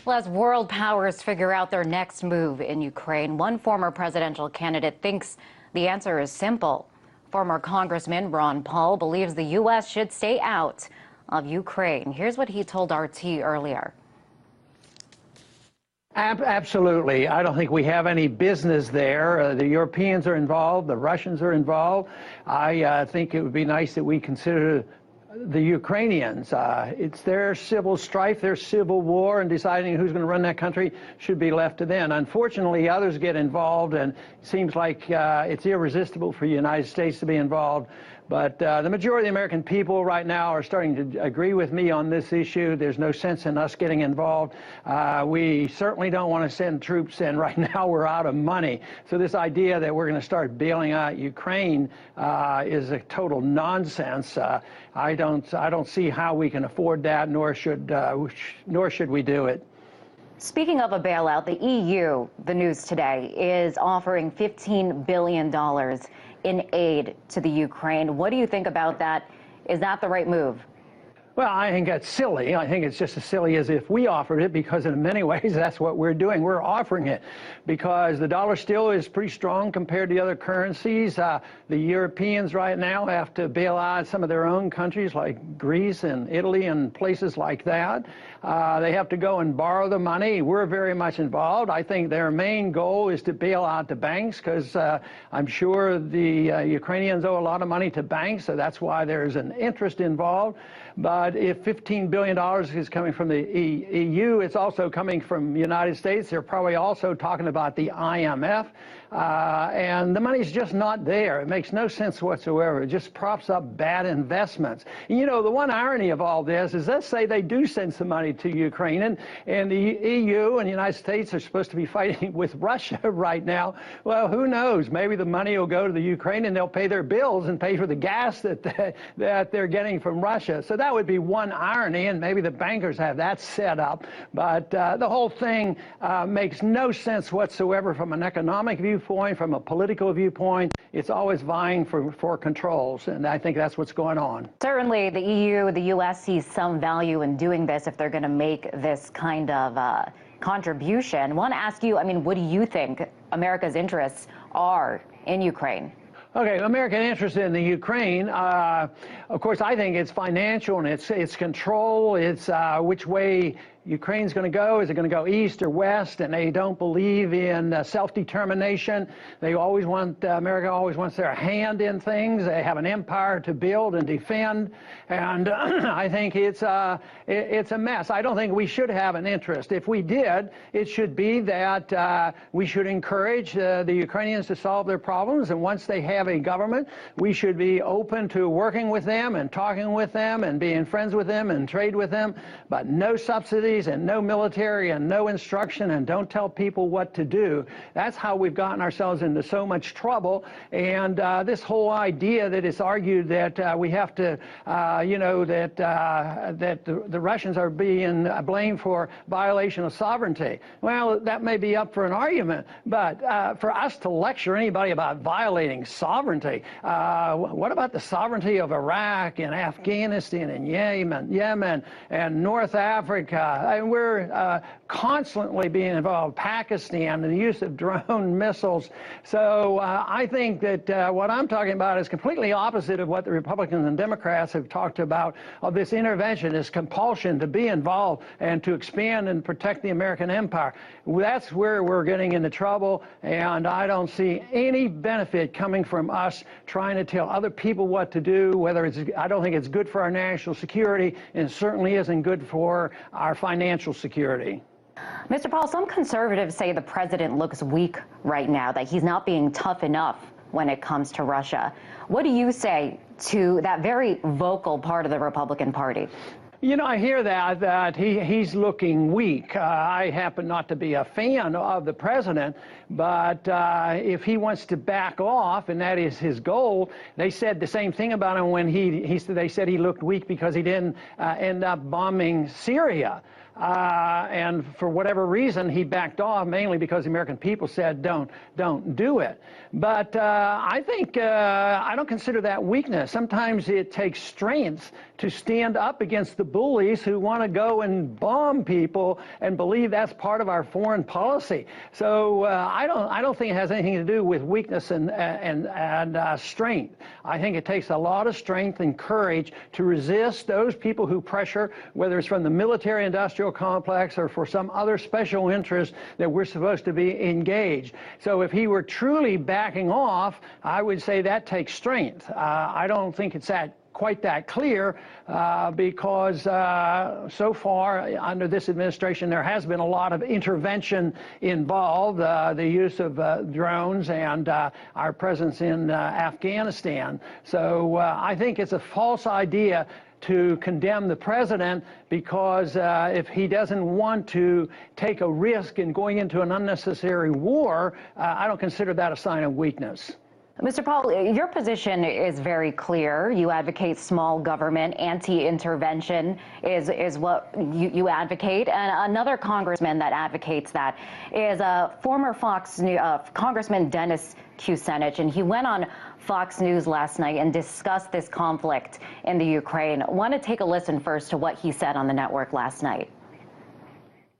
Well, as world powers figure out their next move in Ukraine, one former presidential candidate thinks the answer is simple. Former Congressman Ron Paul believes the U.S. should stay out of Ukraine. Here's what he told RT earlier. Absolutely. I don't think we have any business there. The Europeans are involved. The Russians are involved. I think it would be nice that we consider the Ukrainians. It's their civil strife, their civil war, and deciding who's going to run that country should be left to them. Unfortunately, others get involved, and it seems like it's irresistible for the United States to be involved. But the majority of the American people right now are starting to agree with me on this issue. There's no sense in us getting involved. We certainly don't want to send troops in. Right now, we're out of money. So this idea that we're going to start bailing out Ukraine is a total nonsense. I don't see how we can afford that, nor should we do it. Speaking of a bailout, the EU, the news today, is offering $15 billion in aid to the Ukraine. What do you think about that? Is that the right move? Well, I think that's silly. I think it's just as silly as if we offered it, because in many ways that's what we're doing. We're offering it because the dollar still is pretty strong compared to other currencies. The Europeans right now have to bail out some of their own countries like Greece and Italy and places like that. They have to go and borrow the money. We're very much involved. I think their main goal is to bail out the banks, because I'm sure the Ukrainians owe a lot of money to banks, so that's why there's an interest involved. But if $15 billion is coming from the EU, it's also coming from the United States. They're probably also talking about the IMF. And the money's just not there. It makes no sense whatsoever. It just props up bad investments. And, you know, the one irony of all this is, let's say they do send some money to Ukraine, and the EU and the United States are supposed to be fighting with Russia right now. Well, who knows? Maybe the money will go to the Ukraine and they'll pay their bills and pay for the gas that they're getting from Russia. So that would be one irony, and maybe the bankers have that set up. But the whole thing makes no sense whatsoever from an economic viewpoint, from a political viewpoint. It's always vying for controls, and I think that's what's going on. Certainly, the EU, the U.S. sees some value in doing this if they're going to make this kind of contribution. I want to ask you, I mean, what do you think America's interests are in Ukraine? Okay, American interest in the Ukraine, of course, I think it's financial, and it's control. It's which way Ukraine's going to go. Is it going to go east or west? And they don't believe in self-determination. They always want, America always wants their hand in things. They have an empire to build and defend. And I think it's a mess. I don't think we should have an interest. If we did, it should be that we should encourage the Ukrainians to solve their problems. And once they have a government, we should be open to working with them and talking with them and being friends with them and trade with them. But no subsidies and no military and no instruction, and don't tell people what to do. That's how we've gotten ourselves into so much trouble. And this whole idea that it's argued that we have to, you know, that the Russians are being blamed for violation of sovereignty. Well, that may be up for an argument, but for us to lecture anybody about violating sovereignty, what about the sovereignty of Iraq and Afghanistan and Yemen and North Africa? And we're constantly being involved, Pakistan, and the use of drone missiles. So I think that what I'm talking about is completely opposite of what the Republicans and Democrats have talked about, of this intervention, this compulsion to be involved and to expand and protect the American empire. That's where we're getting into trouble, and I don't see any benefit coming from us trying to tell other people what to do. I don't think it's good for our national security, and it certainly isn't good for our financial security. Mr. Paul, some conservatives say the president looks weak right now, that he's not being tough enough when it comes to Russia. What do you say to that very vocal part of the Republican Party? You know, I hear that he's looking weak. I happen not to be a fan of the president, but if he wants to back off, and that is his goal, they said the same thing about him when they said he looked weak because he didn't end up bombing Syria. and for whatever reason, he backed off, mainly because the American people said, don't do it. But I think I don't consider that weakness. Sometimes it takes strength to stand up against the bullies who want to go and bomb people and believe that's part of our foreign policy. So I don't think it has anything to do with weakness and strength. I think it takes a lot of strength and courage to resist those people who pressure, whether it's from the military-industrial complex or for some other special interest that we're supposed to be engaged. So if he were truly backing off, I would say that takes strength. I don't think it's quite that clear because so far under this administration there has been a lot of intervention involved, the use of drones and our presence in Afghanistan. So I think it's a false idea to condemn the president because if he doesn't want to take a risk in going into an unnecessary war, I don't consider that a sign of weakness. Mr. Paul, your position is very clear. You advocate small government, anti-intervention is what you advocate. And another congressman that advocates that is former Fox News Congressman Dennis Kucinich, and he went on Fox News last night and discussed this conflict in the Ukraine. I want to take a listen first to what he said on the network last night.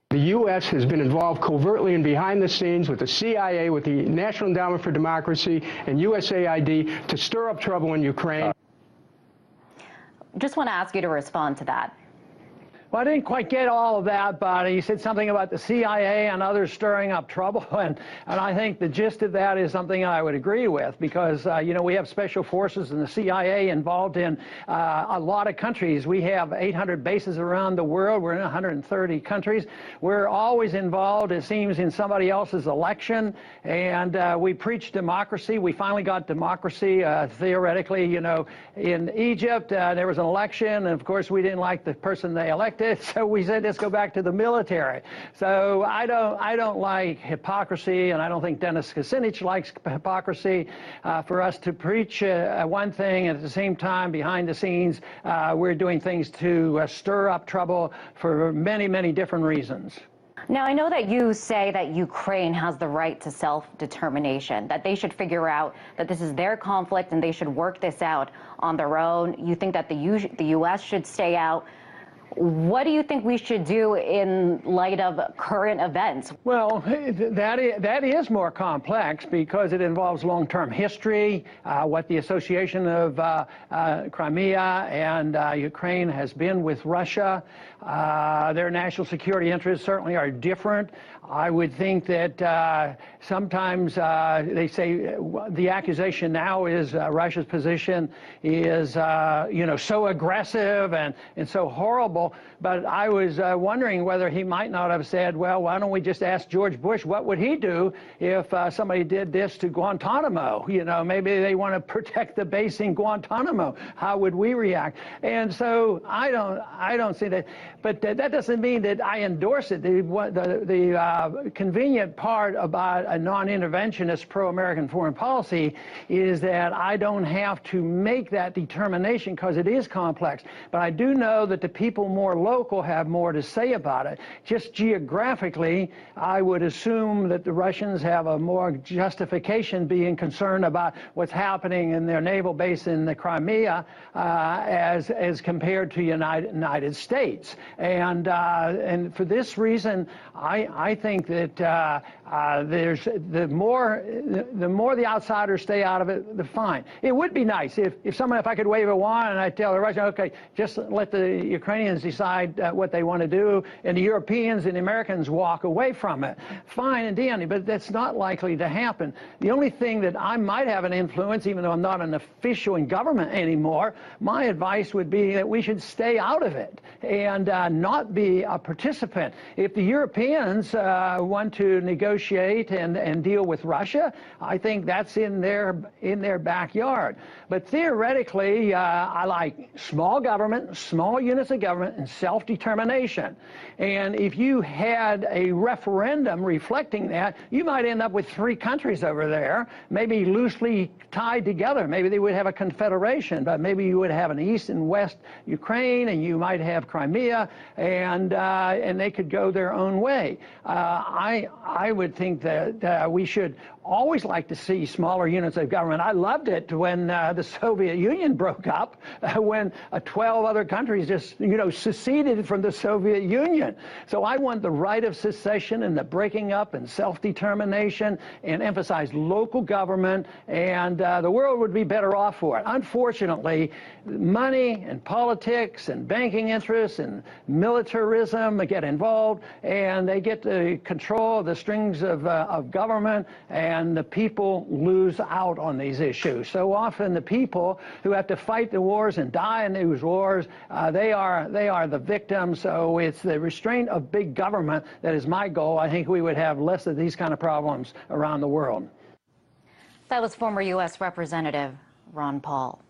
The U.S. has been involved covertly and behind the scenes with the CIA, with the National Endowment for Democracy and USAID to stir up trouble in Ukraine. Just want to ask you to respond to that. Well, I didn't quite get all of that, but he said something about the CIA and others stirring up trouble, and I think the gist of that is something I would agree with because, you know, we have special forces and the CIA involved in a lot of countries. We have 800 bases around the world. We're in 130 countries. We're always involved, it seems, in somebody else's election, and we preach democracy. We finally got democracy, theoretically, you know, in Egypt. There was an election, and of course, we didn't like the person they elected. So we said, let's go back to the military. So I don't like hypocrisy, and I don't think Dennis Kucinich likes hypocrisy. For us to preach one thing, and at the same time, behind the scenes, we're doing things to stir up trouble for many, many different reasons. Now, I know that you say that Ukraine has the right to self-determination, that they should figure out that this is their conflict and they should work this out on their own. You think that the U.S. should stay out. What do you think we should do in light of current events? Well, that is more complex because it involves long-term history, what the association of Crimea and Ukraine has been with Russia. Their national security interests certainly are different. I would think that sometimes they say the accusation now is Russia's position is, you know, so aggressive and so horrible. But I was wondering whether he might not have said, well, why don't we just ask George Bush what would he do if somebody did this to Guantanamo? You know, maybe they want to protect the base in Guantanamo. How would we react? And so I don't see that. But that doesn't mean that I endorse it. The convenient part about a non-interventionist pro-American foreign policy is that I don't have to make that determination because it is complex. But I do know that the people more local have more to say about it. Just geographically, I would assume that the Russians have a more justification being concerned about what's happening in their naval base in the Crimea as compared to United States. And for this reason, I think that there's the more the outsiders stay out of it, the fine. It would be nice if I could wave a wand and I tell the Russians, okay, just let the Ukrainians decide what they want to do, and the Europeans and the Americans walk away from it. Fine and dandy, but that's not likely to happen. The only thing that I might have an influence, even though I'm not an official in government anymore, my advice would be that we should stay out of it and not be a participant. If the Europeans want to negotiate and deal with Russia, I think that's in their backyard. But theoretically, I like small government, small units of government government and self-determination. And if you had a referendum reflecting that, you might end up with 3 countries over there, maybe loosely tied together. Maybe they would have a confederation, but maybe you would have an East and West Ukraine, and you might have Crimea, and they could go their own way. I would think that we should always like to see smaller units of government. I loved it when the Soviet Union broke up, when 12 other countries just, seceded from the Soviet Union. So I want the right of secession and the breaking up and self-determination and emphasize local government, and the world would be better off for it. Unfortunately, money and politics and banking interests and militarism get involved, and they get to control the strings of government, and the people lose out on these issues. So often the people who have to fight the wars and die in these wars, they are the victims. So it's the restraint of big government that is my goal. I think we would have less of these kind of problems around the world. That was former U.S. Representative Ron Paul.